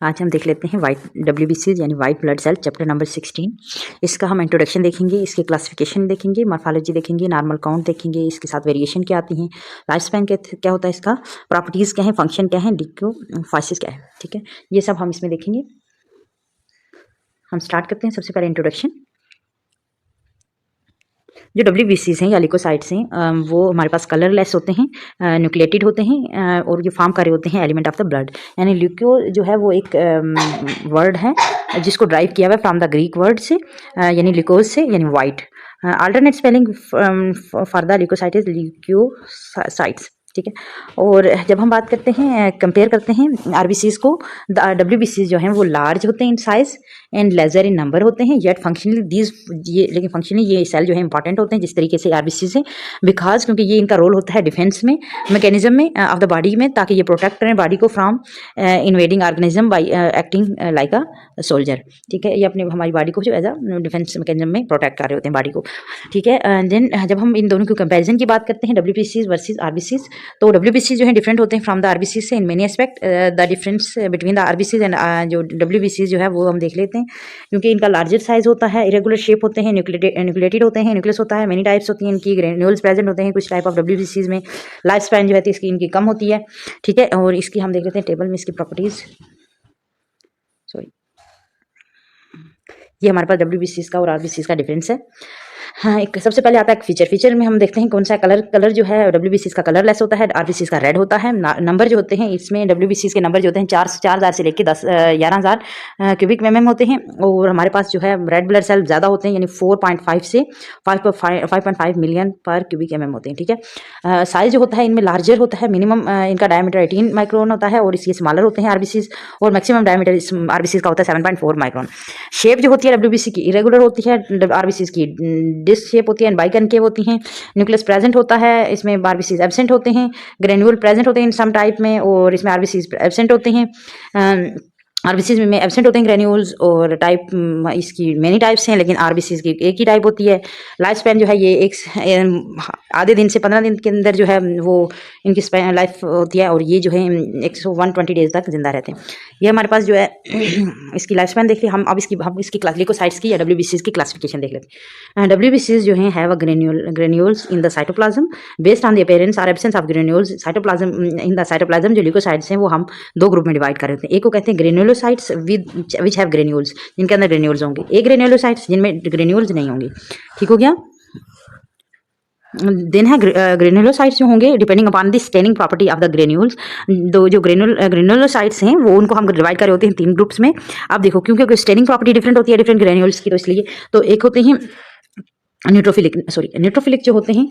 आज हम देख लेते हैं वाइट WBCs यानी white blood cell chapter number 16। इसका हम इंट्रोडक्शन देखेंगे, इसके क्लासिफिकेशन देखेंगे, मॉर्फोलॉजी देखेंगे, नॉर्मल काउंट देखेंगे, इसके साथ वेरिएशन क्या आती हैं, लाइफ स्पैन क्या होता है, इसका प्रॉपर्टीज़ क्या है, फंक्शन क्या है, डिक्योफाइसिस क्या है। ठीक है, ये सब हम इसमें देखेंगे। हम स्टार्ट करते हैं। सबसे पहले इंट्रोडक्शन। जो WBCs हैं या लिकोसाइट्स हैं वो हमारे पास कलरलेस होते हैं, न्यूक्लिएटेड होते हैं और ये फॉर्म करे होते हैं एलिमेंट ऑफ द ब्लड। यानी ल्यूको जो है वो एक वर्ड है जिसको ड्राइव किया हुआ है फ्रॉम द ग्रीक वर्ड से, यानी लिकोज से, यानी white. Alternate spelling for the leucocyte is leukocytes. ठीक है, और जब हम बात करते हैं, कंपेयर करते हैं RBCs को, WBCs जो हैं वो लार्ज होते हैं in size and lesser in number होते हैं, येट फंक्शनली लेकिन फंक्शनली ये सेल जो है इंपॉर्टेंट होते हैं जिस तरीके से RBCs हैं, बिकॉज क्योंकि ये इनका रोल होता है डिफेंस में, मैकेनिज्म में ऑफ द बॉडी में, ताकि ये प्रोटेक्ट करें बॉडी को from invading organism by acting like a soldier. ठीक है, ये अपने हमारी बॉडी को जो एज अ डिफेंस मैकेनिज्म में प्रोटेक्ट कर रहे होते हैं बॉडी को। ठीक है, देन जब हम इन दोनों की कंपेरिजन की बात करते हैं WBCs वर्सेज RBCs, तो WBCs जो है डिफरेंट होते हैं फ्रॉम द RBCs से in many aspect. The difference between the RBCs and जो WBCs जो है वो हम देख लेते हैं। क्योंकि इनका लार्जर साइज होता है, इरेगुलर शेप होते हैं, न्यूक्लिएटेड होते हैं, न्यूक्लियस होता है, मेनी टाइप्स होती हैं इनकी, ग्रेन्यूल्स प्रेजेंट होते हैं कुछ टाइप ऑफ WBCs में। लाइफ स्पैन जो है इसकी इनकी कम होती है। ठीक है, और इसकी हम देख लेते हैं टेबल में इसकी प्रॉपर्टीज। सॉरी, ये हमारे पास WBCs का और RBCs का डिफरेंस है। हाँ, एक सबसे पहले आता है फीचर में हम देखते हैं कौन सा कलर जो है WBCs का कलरलेस होता है, RBCs का रेड होता है। नंबर जो होते हैं इसमें WBCs के नंबर जो होते हैं 4,000 से लेकर 11,000 क्यूबिक mm होते हैं, और हमारे पास जो है रेड ब्लड सेल ज़्यादा होते हैं, यानी 4.5 से 5.5 मिलियन पर क्यूबिक mm होते हैं। ठीक है, साइज जो होता है इनमें लार्जर होता है, मिनिमम इनका डायमीटर 18 माइक्रोन होता है, और इसके स्मॉलर होते हैं RBCs, और मैक्सिमम डायमीटर RBCs का होता है 7.4 माइक्रोन। शेप जो होती है WBC की इरेगुलर होती है, RBCs की डिस्क शेप होती है, बाइकनकेव होती हैं, न्यूक्लियस प्रेजेंट होता है, इसमें RBCs एब्सेंट होते हैं, ग्रेन्यूल प्रेजेंट होते हैं इन सम टाइप में, और इसमें RBCs एब्सेंट होते हैं। RBCs में एब्सेंट होते हैं ग्रेन्यूल्स, और टाइप इसकी मेनी टाइप्स हैं, लेकिन RBCs की एक ही टाइप होती है। लाइफ स्पैन जो है ये एक आधे दिन से 15 दिन के अंदर जो है वो इनकी लाइफ होती है, और ये जो है 120 डेज तक जिंदा रहते हैं। ये हमारे पास जो है इसकी लाइफ स्पैन देख लिया। हम इसकी लिकोसाइट्स की या WBCs की क्लासिफिकेशन देख लेते हैं। WBCs जो है have a granules in the cytoplasm based on the appearance और absence of granules cytoplasm. In the cytoplasm जो लिकोसाइट्स हैं वो हम दो ग्रुप में डिवाइड कर देते हैं। एक को कहते हैं ग्रेन्युलोसाइट्स विच हैव ग्रेन्यूल्स, जिनके अंदर ग्रेन्यूल्स होंगे, एक ग्रेन्युलोसाइट्स जिनमें ग्रेन्यूल्स नहीं होंगे। ठीक हो गया। देन है ग्रेन्युलोसाइट्स जो होंगे depending upon the staining property of the granules. दो जो ग्रेन्युलोसाइट्स हैं वो उनको हम डिवाइड करे होते हैं 3 ग्रुप्स में। अब देखो, क्योंकि स्टेनिंग प्रॉपर्टी डिफरेंट होती है डिफरेंट ग्रेन्यूल्स की, तो इसलिए तो एक होते हैं न्यूट्रोफिलिक जो होते हैं,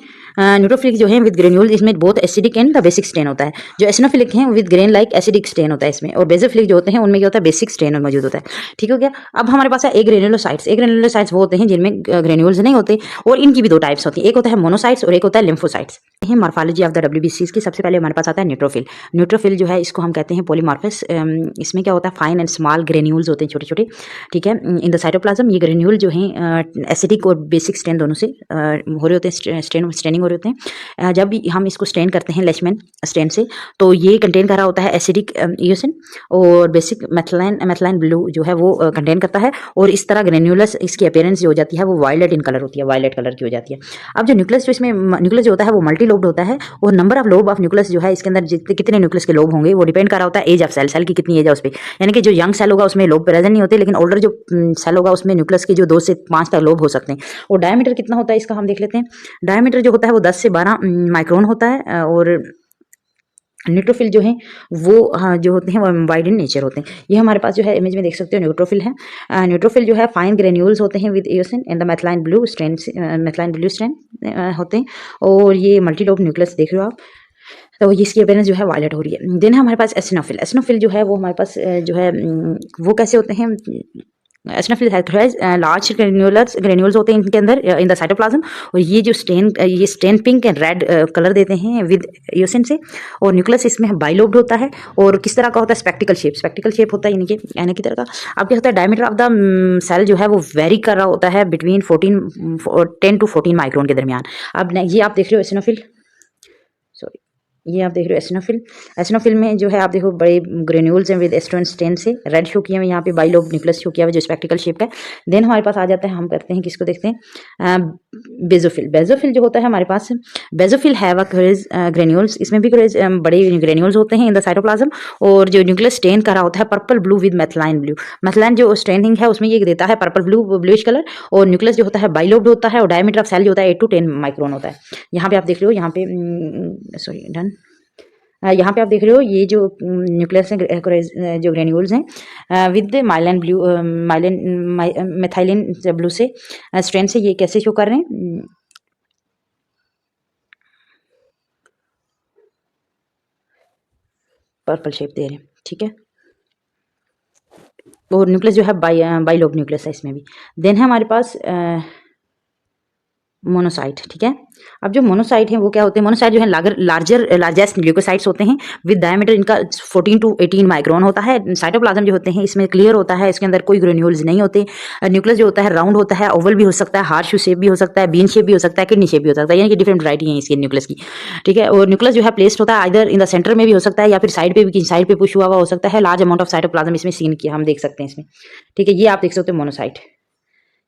न्यूट्रोफिलिक जो है विद ग्रेन्यूल, इसमें बहुत acidic and the basic stain होता है। जो एसिनोफिलिक हैं with grain like acidic stain होता है इसमें, और बेसोफिलिक जो होते हैं उनमें क्या होता है, बेसिक स्टेन मौजूद होता है। ठीक हो गया। अब हमारे पास है एक ग्रेन्युलोसाइट्स वो होते हैं जिनमें ग्रेन्यूल्स नहीं होते, और इनकी भी 2 टाइप्स होती है, एक होता है मोनोसाइट्स और एक होता है lymphocytes. Morphology of the WBCs की सबसे पहले हमारे पास आता है न्यूट्रोफिल जो है इसको हम कहते हैं पॉलीमॉर्फस। इसमें क्या होता है, फाइन एंड स्मॉल ग्रेन्यूल्स होते हैं, छोटे छोटे। ठीक है, इन द साइटोप्लाज्म ये ग्रेन्यूल जो हैं एसिडिक और बेसिक स्टेन दोनों से हो रहे होते हैं, स्टेनिंग हो रहे होते हैं। जब भी हम इसको स्टेन करते हैं लेशमैन स्टेन से, तो ये कंटेन कर रहा होता है एसिडिक ईओसिन, और बेसिक मैथलाइन ब्लू जो है वो कंटेन करता है, और इस तरह ग्रेन्यूलस इसकी अपीयरेंस जो हो जाती है वो वायलेट इन कलर होती है, वायलेट कलर की हो जाती है। अब जो न्यूक्लियस जो इसमें न्यूक्लियस जो होता है वो मल्टी लोब्ड होता है, और number of lobe of nucleus जो है इसके अंदर कितने न्यूक्लियस के लोब होंगे वो डिपेंड कर रहा होता है एज ऑफ सेल की कितनी एज है उस पर। यानी कि जो यंग सेल होगा उसमें लोब प्रेजेंट नहीं होते, लेकिन ओल्डर जो सेल होगा उसमें न्यूक्लियस के जो 2 से 5 तक लोब हो सकते हैं। और डायमीटर कितना होता है इसका हम देख लेते हैं। डायमीटर जो होता है वो 10 से 12 माइक्रोन होता है, और न्यूट्रोफिल जो है वो जो होते हैं वो वाइड इन नेचर होते हैं। ये हमारे पास जो है इमेज में देख सकते हो न्यूट्रोफिल है। न्यूट्रोफिल जो है फाइन ग्रेन्यूल्स होते हैं with eosin and the methylene blue stain होते हैं, और ये मल्टीलोब न्यूक्लियस देख रहे हो आप, तो इसकी अपीयरेंस जो है वायलेट हो रही है। देन हमारे पास एसिनोफिल जो है वो हमारे पास जो है वो कैसे होते हैं, एसिनोफिल लार्ज ग्रेन्यूल्स होते हैं इनके अंदर इन द साइटोप्लाज्म, और ये जो stain pink and red colour देते हैं विद एओसिन से, और न्यूक्लियस इसमें बाइलोब्ड होता है, और किस तरह का होता है, स्पेक्टिकल शेप होता है इनके आने की तरह का। अब क्या होता है, डायमीटर ऑफ द सेल जो है वो वेरी कर रहा होता है बिटवीन 10 to 14 माइक्रोन के दरमियान। अब ये आप देख रहे हो एसिनोफिल, सॉरी ये आप देख रहे हो एसिनोफिल। एसिनोफिल में जो है आप देखो बड़े ग्रेन्यूल्स हैं विद एस्ट्रोन स्टेन से रेड शो किया हुआ, यहाँ पे बाइलोब न्यूक्लियस शो किया हुआ जो स्पेक्टिकल शेप का है। देन हमारे पास आ जाता है, हम करते हैं किसको देखते हैं, बेजोफिल। बेजोफिल जो होता है हमारे पास, बेजोफिल हैव ग्रेन्यूल्स, इसमें भी बड़े ग्रेन्यूल्स होते हैं इन द साइटोप्लाज्म, और जो न्यूक्लियस स्टेन करा होता है पर्पल ब्लू विद मैथलाइन ब्लू। मैथलाइन जो स्टेनिंग है उसमें ये देता है पर्पल ब्लू ब्लूइश कलर, और न्यूक्लियस जो होता है बाइलोब्ड होता है, और डायमीटर ऑफ सेल जो होता है 8 to 10 माइक्रोन होता है। यहाँ पे आप देख रहे हो, यहाँ पे सॉरी डन, यहाँ पे आप देख रहे हो ये जो न्यूक्लियस है जो ग्रेन्यूल्स हैं with myelin blue, myelin methylene blue से स्ट्रेन से ये कैसे शो कर रहे हैं, पर्पल शेप दे रहे हैं, ठीक है। और न्यूक्लियस जो है बाइलोब न्यूक्लियस है इसमें भी। देन है हमारे पास मोनोसाइट, ठीक है। अब जो मोनोसाइट है वो क्या होते हैं, मोनोसाइट जो है लार्जेस्ट ल्यूकोसाइट्स होते हैं विद डायमीटर इनका 14 to 18 माइक्रोन होता है। साइटोप्लाज्म जो होते हैं इसमें क्लियर होता है, इसके अंदर कोई ग्रेन्यूल्स नहीं होते। न्यूक्लियस जो होता है राउंड होता है, ओवल भी हो सकता है, हार्श शेप भी हो सकता है, बीन शेप भी हो सकता है, किडनी शेप भी हो सकता है, यानी कि डिफरेंट वैरायटी है इसकी न्यूक्लियस की, ठीक है। और न्यूक्लियस जो है प्लेस्ड होता है आइदर इन द सेंटर में भी हो सकता है या फिर साइड पे भी, साइड पे पुश हुआ हो सकता है। लार्ज अमाउंट ऑफ साइटोप्लाज्म इसमें सीन किया हम देख सकते हैं इसमें, ठीक है। ये आप देख सकते हो मोनोसाइट,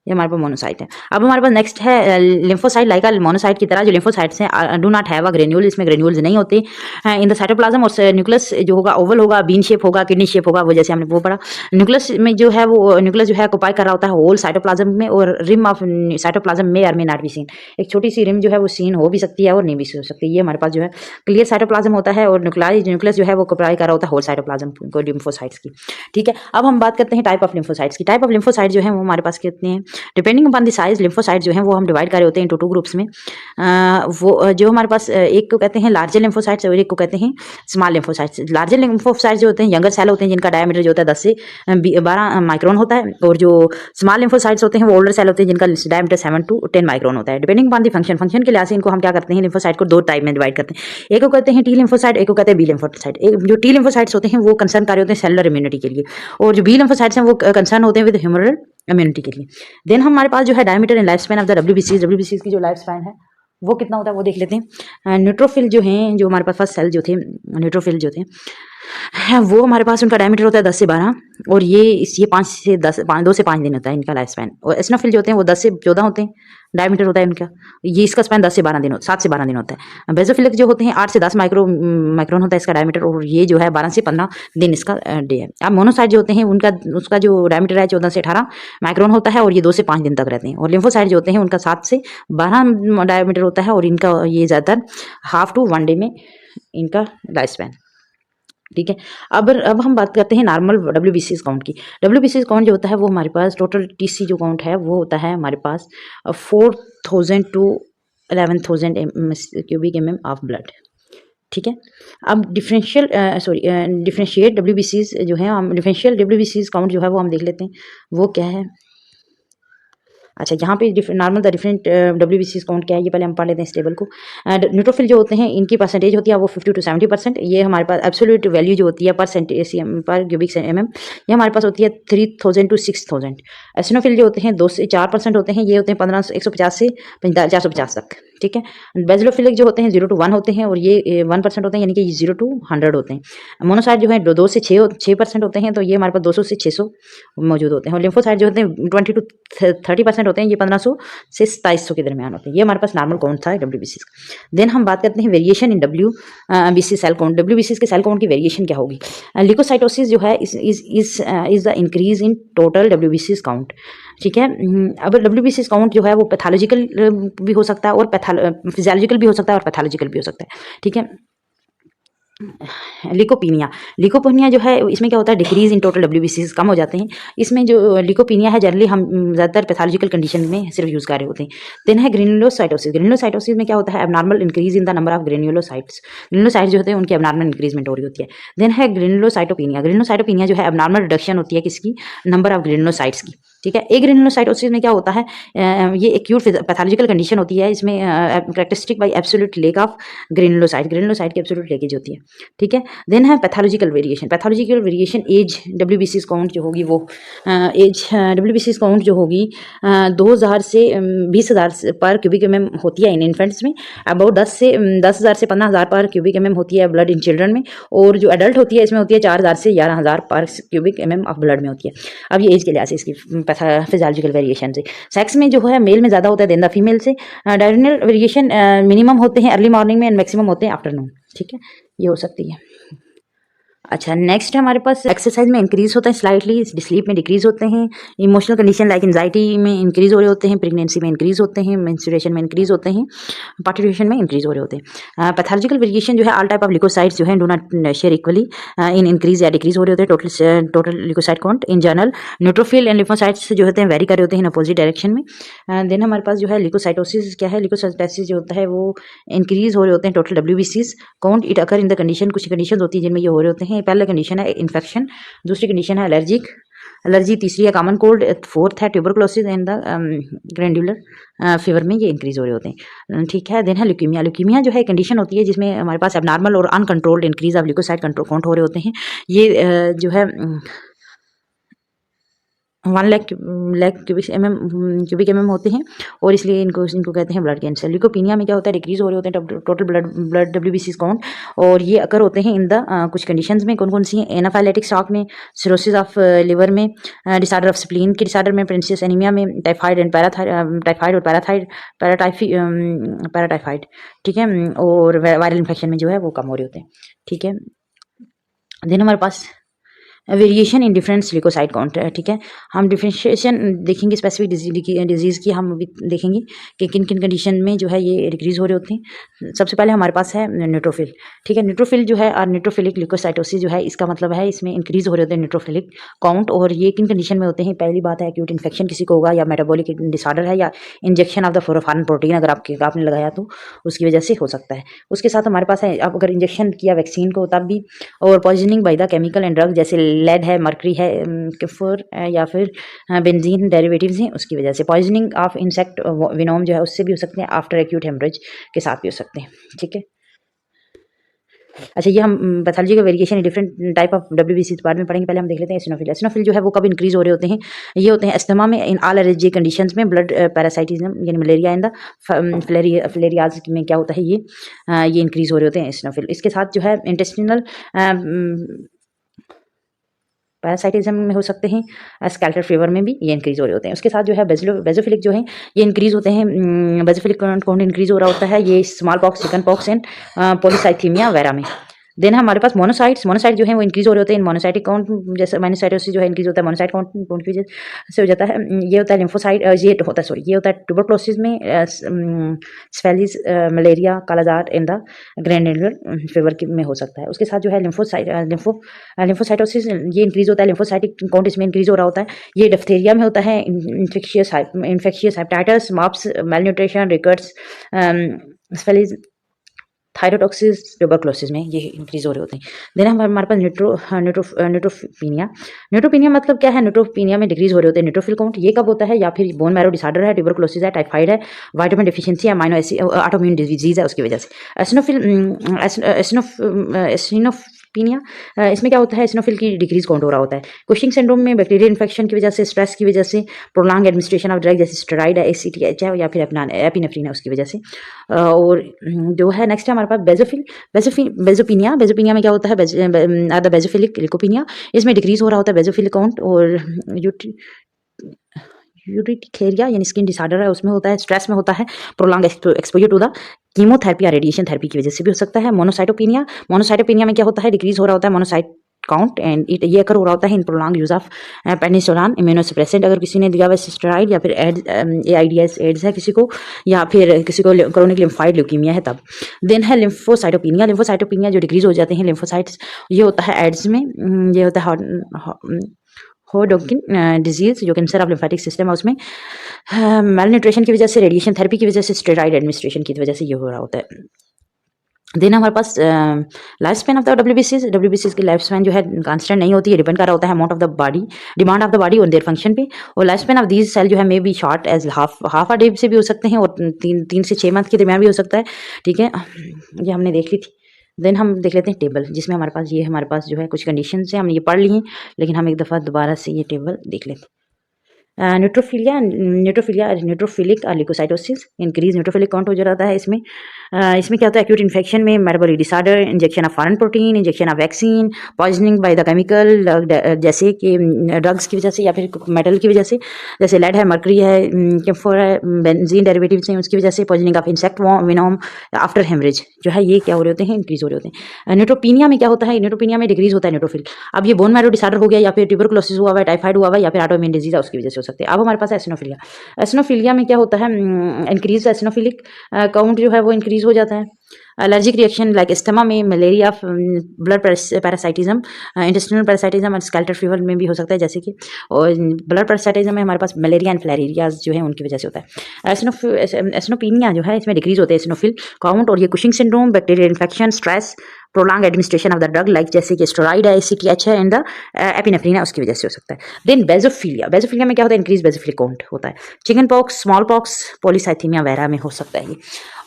ये हमारे पास मोनोसाइट है। अब हमारे पास नेक्स्ट है लिम्फोसाइट। लाइक मोनोसाइट की तरह जो लिम्फोसाइट्स हैं do not have a granule, इसमें ग्रेन्यूल्स नहीं होते इन द साइटोप्लाज्म। और न्यूक्लियस जो होगा ओवल होगा, बीन शेप होगा, किडनी शेप होगा, वो जैसे हमने वो पढ़ा। न्यूक्लियस में जो है वो न्यूक्लियस जो है ऑक्युपाई कर रहा होता है होल साइटोप्लाज्म में, और रिम ऑफ साइटोप्लाज्म में are may not be seen, एक छोटी सी रिम जो है वो सीन हो भी सकती है और नहीं भी हो सकती। ये हमारे पास जो है क्लियर साइटोप्लाज्म होता है, और न्यूक्लियस जो है वो ऑक्युपाई कर रहा होता है होल साइटोप्लाज्म को, लिम्फोसाइट्स की, ठीक है। अब हम बात करते हैं टाइप ऑफ लिम्फोसाइट्स की। टाइप ऑफ लिम्फोसाइट जो है वो हमारे पास कितने हैं, depending upon the size lymphocyte जो हैं वो हम डिवाइड करे होते हैं इनटू 2 ग्रुप्स में। वो जो हमारे पास एक को कहते हैं लार्जर लिम्फोसाइट्स और एक को कहते हैं स्मॉल लिम्फोसाइट्स। लार्जर लिम्फोसाइट्स जो होते हैं यंगर सेल होते हैं जिनका डायमीटर जो होता है 10 से 12 माइक्रोन होता है, और जो स्मॉल लिम्फोसाइट्स होते हैं वो ओल्डर सेल होते हैं जिनका डायमीटर 7 to 10 माइक्रोन होता है। डिपेंडिंग अपॉन द फंक्शन के लिहाज से इनको हम क्या करते हैं, लिम्फोसाइट को 2 टाइप में डिवाइड करते हैं। एक को कहते हैं टी लिम्फोसाइट, एक को कहते हैं बी लिम्फोसाइट। जो टी लिम्फोसाइट्स होते हैं वो कंसर्न कार्य होते हैं सेलुलर इम्यूनिटी के लिए, और जो बी लिम्फोसाइट्स हैं वो कंसर्न होते हैं विद ह्यूमरल इम्यूनिटी के लिए। देन हमारे पास जो है diameter and life span of the डब्ल्यूबीसीज की जो लाइफ स्पैन है वो कितना होता है वो देख लेते हैं। न्यूट्रोफिल जो हैं, जो हमारे पास फर्स्ट सेल जो थे न्यूट्रोफिल जो थे है वो हमारे पास उनका डायमीटर होता है 10 से 12, और ये 5 से 10 2 से 5 दिन होता है इनका लाइफ स्पैन। और एसिनोफिल जो होते हैं वो 10 से 14 होते हैं डायमीटर होता है इनका, ये इसका स्पैन 10 से 12 दिन 7 से 12 दिन होता है। बेजोफिलिक जो होते हैं 8 से 10 माइक्रोन होता है इसका डायमीटर, और ये जो है 12 से 15 दिन इसका डे है। अब मोनोसाइट जो होते हैं उसका जो डायमीटर है 14 से 18 माइक्रोन होता है, और ये 2 से 5 दिन तक रहते हैं। और लिम्फोसाइट जो होते हैं उनका 7 से 12 डायमीटर होता है, और इनका ये ज़्यादातर हाफ टू 1 डे में इनका लाइफ स्पैन, ठीक है। अब हम बात करते हैं नॉर्मल डब्ल्यूबीसीज काउंट की। डब्ल्यूबीसीज काउंट जो होता है वो हमारे पास टोटल टीसी जो काउंट है वो होता है हमारे पास 4000 to 11,000 cubic mm of blood, ठीक है। अब डिफरेंशिएट डब्ल्यूबीसीज जो है, हम डिफरेंशियल डब्ल्यूबीसीज काउंट जो है वो हम देख लेते हैं वो क्या है। अच्छा, यहाँ पे नॉर्मल द डिफरेंट डब्ल्यूबीसीज काउंट क्या है ये पहले हम पढ़ लेते हैं इस टेबल को। न्यूट्रोफिल जो होते हैं इनकी परसेंटेज होती है वो 50 to 70%। ये हमारे पास एब्सोल्यूट वैल्यू जो होती है पर क्यूबिक mm, ये हमारे पास होती है 3000 to 6000। एसिनोफिल जो होते हैं 2 से 4% होते हैं, ये होते हैं 150 से 450 तक, ठीक है। बेजोफिलिक जो होते हैं 0 to 1 होते हैं, और ये 1% होते हैं, यानी कि 0 to 100 होते हैं। मोनोसाइट जो है 2 से 6% होते हैं, तो ये हमारे पास 200 से 600 मौजूद होते हैं। और लिम्फोसाइट जो होते हैं 20 to 30% होते हैं, ये 1500 से 2700 के दरमियान होते हैं। ये हमारे पास नॉर्मल काउंट था डब्ल्यूबीसी का। देन हम बात करते हैं variation in WBC cell count. WBC के सेल काउंट की वेरिएशन क्या होगी। लिकोसाइटोसिस जो है is the increase in total WBC count, ठीक है। अब डब्ल्यूबीसी काउंट जो है वो पैथोलॉजिकल भी हो सकता है और फिजियोलॉजिकल भी हो सकता है और पैथोलॉजिकल भी हो सकता है, ठीक है। लिकोपीनिया जो है इसमें क्या होता है, डिक्रीज इन टोटल डब्ल्यूबीसीज कम हो जाते हैं। इसमें जो लिकोपीनिया है जनरली हम ज़्यादातर पैथोलॉजिकल कंडीशन में सिर्फ यूज़ कर रहे होते हैं। देन है ग्रेन्युलोसाइटोसिस। ग्रेन्युलोसाइटोसिस में क्या होता है, abnormal increase in the number of granulocytes. Granulocytes जो होते हैं उनकी एबनॉर्मल इंक्रीजमेंट हो रही होती है। देन है ग्रेन्युलोसाइटोपिनिया। ग्रेन्युलोसाइटोपिनिया जो है एबनॉर्मल रिडक्शन होती है किसकी, नंबर ऑफ ग्रेन्युलोसाइट्स की, ठीक है। एक ग्रेन्युलोसाइटोसिस में क्या होता है, ये एक्यूट पैथोलॉजिकल कंडीशन होती है। इसमें characteristic by absolute lack of granulocyte की एब्सोल्यूट लेकेज होती है। ठीक है। देन है pathological variation. Pathological variation as WBC count जो होगी वो एज WBC काउंट जो होगी 2000 से 20,000 पर क्यूबिक एमएम होती है इन इन्फेंट्स में, अबाउट 10,000 से 15,000 पर क्यूबिक एमएम होती है ब्लड इन चिल्ड्रन में, और जो एडल्ट होती है इसमें होती है 4,000 से 11,000 पर क्यूबिक एमएम ऑफ ब्लड में होती है। अब ये एज के लिहाज से इसकी फिजियोलॉजिकल वेरिएशन से सेक्स में जो है मेल में ज़्यादा होता है देन द फीमेल से। डायरेनल वेरिएशन मिनिमम होते हैं अर्ली मॉर्निंग में एंड मैक्सिमम होते हैं आफ्टरनून। ठीक है, ये हो सकती है। अच्छा, नेक्स्ट है हमारे पास एक्सरसाइज में इंक्रीज होता है स्लाइटली, स्लीप में डिक्रीज होते हैं, इमोशनल कंडीशन लाइक एंजाइटी में इंक्रीज हो रहे होते हैं, प्रेगनेंसी में इंक्रीज होते हैं, मेंस्ट्रुएशन में इंक्रीज होते हैं, पार्टिसिपेशन में इंक्रीज हो रहे होते हैं। पैथोलॉजिकल वेरिएशन जो है ऑल टाइप ऑफ लिकोसाइट्स जो है do not share equally in increase या डिक्रीज हो रहे होते हैं। Total leucocyte count in general neutrophil and lymphocytes जो होते हैं वेरी कर रहे होते हैं इन अपोजिट डायरेक्शन में। देन हमारे पास जो है लिकोसाइटोसिस क्या है, लिकोसाइटोसिस जो होता है वो इंक्रीज हो रहे होते हैं total WBCs count. It occur in the condition, कुछ कंडीशन होती है जिनमें ये हो रहे होते हैं। पहला कंडीशन है इन्फेक्शन, दूसरी कंडीशन है एलर्जी, तीसरी है कॉमन कोल्ड, फोर्थ है tuberculosis and the glandular fever में ये इंक्रीज हो रहे होते हैं। ठीक है। देन है ल्यूकीमिया। ल्यूकीमिया जो है कंडीशन होती है जिसमें हमारे पास एबनॉर्मल और uncontrolled increase of leucocyte count हो रहे होते हैं। ये जो है 1 लाख क्यूबिक एमएम होते हैं और इसलिए इनको कहते हैं ब्लड कैंसर। ल्यूकोपीनिया में क्या होता है, डिक्रीज हो रहे होते हैं टोटल ब्लड WBC काउंट, और ये अकर होते हैं इन द कुछ कंडीशंस में। कौन कौन सी हैं, एनाफाइलेटिक शॉक में, सिरोसिस ऑफ लिवर में, डिसऑर्डर ऑफ स्प्लीन के डिसऑर्डर में, प्रिंसेस एनीमिया में, टाइफाइड और पैराटाइफाइड। ठीक है, और वायरल इन्फेक्शन में जो है वो कम हो रहे होते हैं। ठीक है। देन हमारे पास variation in different leucocyte count. ठीक है, हम डिफ्रेंशिएशन देखेंगे स्पेसिफिक डिजीज़ की, हम अभी देखेंगे कि किन किन कंडीशन में जो है ये डिक्रीज हो रहे होते हैं। सबसे पहले हमारे पास है न्यूट्रोफिल। ठीक है, न्यूट्रोफिल जो है और न्यूट्रोफिलिक लिकोसाइटोसिस जो है इसका मतलब है इसमें इंक्रीज हो रहे होते हैं न्यूट्रोफिलिक काउंट, और ये किन कंडीशन में होते हैं। पहली बात है एक्यूट इन्फेक्शन किसी को होगा, या मेटाबॉलिक डिसऑर्डर है, या injection of the foreign protein अगर आपने लगाया तो उसकी वजह से हो सकता है। उसके साथ हमारे पास है आप अगर इंजेक्शन किया वैक्सीन को तब भी, और poisoning by the chemical and drug जैसे लेड है, मर्करी है, किफर या फिर बेंजीन डेरिवेटिव्स हैं, उसकी वजह से। पॉइजनिंग ऑफ इंसेक्ट विनोम जो है उससे भी हो सकते हैं, आफ्टर एक्यूट हेमरेज के साथ भी हो सकते हैं। ठीक है। अच्छा, ये हम पैथोलॉजी का variation different type of WBC बाद में पढ़ेंगे। पहले हम देख लेते हैं एसिनोफिल। एसिनोफिल जो है वो कब इंक्रीज हो रहे होते हैं, ये होते हैं अस्थमा में, इन ऑल एलर्जी कंडीशंस में, ब्लड पैरासाइटिज्म यानी मलेरिया, इन द फिलेरियाज में क्या होता है ये इंक्रीज हो रहे होते हैं एसिनोफिल। इसके साथ जो है इंटेस्टिनल पैरासाइटिज्म में हो सकते हैं, स्केल्टर फीवर में भी ये इंक्रीज हो रहे होते हैं। उसके साथ जो है बेजोफिलिक जो है ये इंक्रीज होते हैं, बेजोफिलिक काउंट इंक्रीज हो रहा होता है, ये small pox, chicken pox and polycythaemia वगैरह में। देन हमारे पास मोनोसाइट जो है वो इंक्रीज हो रहे होते हैं, मोनोसाइटिक काउंट जैसे माइनोसाइटोसिस जो है इंक्रीज होता है मोनोसाइट काउंट की वजह से हो जाता है। ये होता है लिम्फोसाइट, ये होता है ट्यूबरकुलोसिस में, syphilis, malaria, kalazar in the glandular fever में हो सकता है। उसके साथ जो है लिम्फोसाइटोसिस ये इंक्रीज होता है, लिम्फोसाइटिक काउंट इसमें इंक्रीज हो रहा होता है। ये डिप्थीरिया में होता है, infectious hepatitis, mumps, malnutrition, rickets, syphilis, thyrotoxicosis, tuberculosis में ये इंक्रीज हो रहे होते हैं। देन हमारे पास न्यूट्रोपीनिया मतलब क्या है, न्यूट्रोपीनिया में डिक्रीज हो रहे होते हैं न्यूट्रोफिल काउंट। ये कब होता है, या फिर बोन मैरो डिसऑर्डर है, ट्यूबरकुलोसिस है, टाइफाइड है, विटामिन डिफिशिएंसी है, अमाइनो एसिड ऑटोइम्यून डिजीज है उसकी वजह से। एसिनोफिलिया इसमें क्या होता है, एसिनोफिल की डिक्रीज काउंट हो रहा होता है। कुशिंग सिंड्रोम में बैक्टीरियल इन्फेक्शन की वजह से, स्ट्रेस की वजह से, प्रोलॉन्ग एडमिनिस्ट्रेशन ऑफ ड्रग जैसे स्टेरॉइड है, ACTH है, या फिर एपिनेफ्रिन है उसकी वजह से। और जो है नेक्स्ट है हमारे पास बेजोपीनिया में क्या होता है, बेजोफिलिक लिकोपीनिया, इसमें डिक्रीज हो रहा होता है बेजोफिलिक काउंट। और यूरिटिकेरिया यानी स्किन डिसऑर्डर है उसमें होता है, स्ट्रेस में होता है, prolonged exposure to the chemotherapy या रेडिएशन थेरेपी की वजह से भी हो सकता है। मोनोसाइटोपिनिया में क्या होता है, डिक्रीज हो रहा होता है मोनोसाइट काउंट, एंड ये अकर हो रहा होता है in prolonged use of penicillin immunosuppressant, अगर किसी ने दिया हुआ स्टेरॉइड, या फिर एड्स है किसी को, या फिर किसी को क्रोनिक लिम्फाइड ल्यूकीमिया है तब। देन है लिम्फोसाइटोपिनिया जो डिक्रीज हो जाते हैं लिम्फोसाइट्स, ये होता है एड्स में, ये होता है होडोकिन डिजीज जो कैंसर ऑफ लिम्फेटिक सिस्टम है उसमें, मेलन्यूट्रिशन की वजह से, रेडिएशन थेरेपी की वजह से, स्टेरॉइड एडमिनिस्ट्रेशन की वजह से ये हो रहा होता है। देन हमारे पास life span of the WBCs की लाइफ स्पैन जो है कांस्टेंट नहीं होती है, डिपेंड कर रहा होता है डिमांड ऑफ द बॉडी और देयर फंक्शन पे। और life span of these cell जो है may be short as half a day से भी हो सकते हैं, और 3 से 6 मंथ के दरमियान भी हो सकता है। ठीक है, ये हमने देख ली थी। देन हम देख लेते हैं टेबल, जिसमें हमारे पास जो है कुछ कंडीशन है, हमने ये पढ़ ली हैं, लेकिन हम एक दफ़ा दोबारा से ये टेबल देख लेते हैं। न्यूट्रोफिलिक और ल्यूकोसाइटोसिस, इंक्रीज न्यूट्रोफिलिक काउंट हो जाता है इसमें। इसमें क्या होता है, एक्यूट इन्फेक्शन में metabolic disorder, injection of foreign protein, injection of vaccine, poisoning by the chemical, जैसे कि ड्रग्स की वजह से या फिर मेटल की वजह से, जैसे लेड है, मर्करी है, कैम्फोर है, बेंजीन डेरिवेटिव्स हैं, उसकी वजह से poisoning of insect venom after haemorrhage जो है, ये क्या हो रहे होते हैं, इंक्रीज हो रहे होते हैं। न्यूट्रोपीनिया में क्या होता है, न्यूट्रोपीनिया में डिक्रीज होता है न्यूट्रोफिल। अब ये बोन मैरो डिसऑर्डर हो गया, या फिर ट्यूबरकुलोसिस हुआ हुआ है, टाइफाइड हुआ हुआ है, या फिर ऑटोइम्यून डिजीज है, उसकी वजह से हो सकते हैं। अब हमारे पास एसिनोफिलिया। एसिनोफिलिया में क्या होता है, इंक्रीज एसिनोफिलिक काउंट जो है वो इंक्रीज हो जाता है। एलर्जिक रिएक्शन लाइक एस्थमा में, malaria, blood parasitism, intestinal parasitism और स्केल्टर फीवर में भी हो सकता है, जैसे कि और ब्लड पैरासाइटिज्म में हमारे पास मलेरिया एंड फिलेरियाज जो है उनकी वजह से होता है। एसिनोपीनिया जो है इसमें डिक्रीज होते हैं एसिनोफिल काउंट, और ये Cushing syndrome, bacterial infection, stress, prolong administration of the drug like जैसे कि स्टेरॉइड है, ACTH है, एंड द एपिनेफ्रिन है, उसकी वजह से हो सकता है। देन बेजोफिलिया में क्या होता है, इंक्रीज बेजोफिलिक काउंट होता है। Chicken pox, small pox, polycythaemia वगैरह में हो सकता है ये।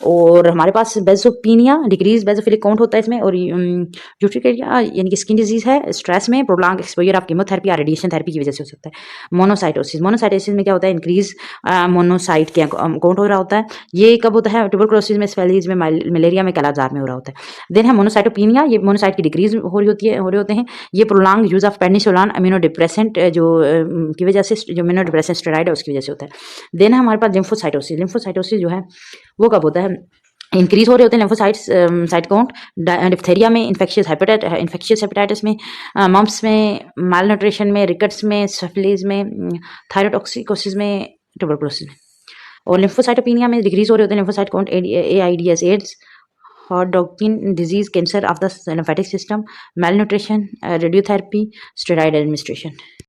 और हमारे पास बेजोपीनिया, डिक्रीज बेजोफिलिक काउंट होता है इसमें। और यूट्रिकेरिया यानी कि स्किन डिजीज है, स्ट्रेस में, प्रोलॉन्ग एक्सपोजर ऑफ कीमोथेरेपी या रेडिएशन थेरेपी की वजह से हो सकता है। मोनोसाइटोसिस में क्या होता है, इंक्रीज मोनोसाइट के काउंट हो रहा होता है। ये कब होता है, ट्यूबरकुलोसिस में, स्पेलिस में, मलेरिया में, कालाजार में हो रहा होता है। देन है मोनोसाइटोपिनिया, ये मोनोसाइट की डिक्रीज हो रहे होते हैं। ये prolong use of penicillin amino depressant जो की वजह से, जो अमीनो डिप्रेसेंट स्टेरॉइड है, उसकी वजह से होता है। देन है हमारे पास लिम्फोसाइटोसिस जो है वो कब होता है, इंक्रीज हो रहे होते हैं लिम्फोसाइट्स साइट काउंट। डिप्थेरिया में, इन्फेक्शियस हेपेटाइटिस में, मम्प्स में, माल न्यूट्रिशन में, रिकट्स में, सिफिलिस में, थायरोटॉक्सिकोसिस में, ट्यूबरकुलोसिस में। और लिम्फोसाइटोपिनिया में डिक्रीज हो रहे होते हैं lymphocyte count, AIDS, AIDS, Hodgkin disease, cancer of the lymphatic system, malnutrition, radiotherapy, steroid administration.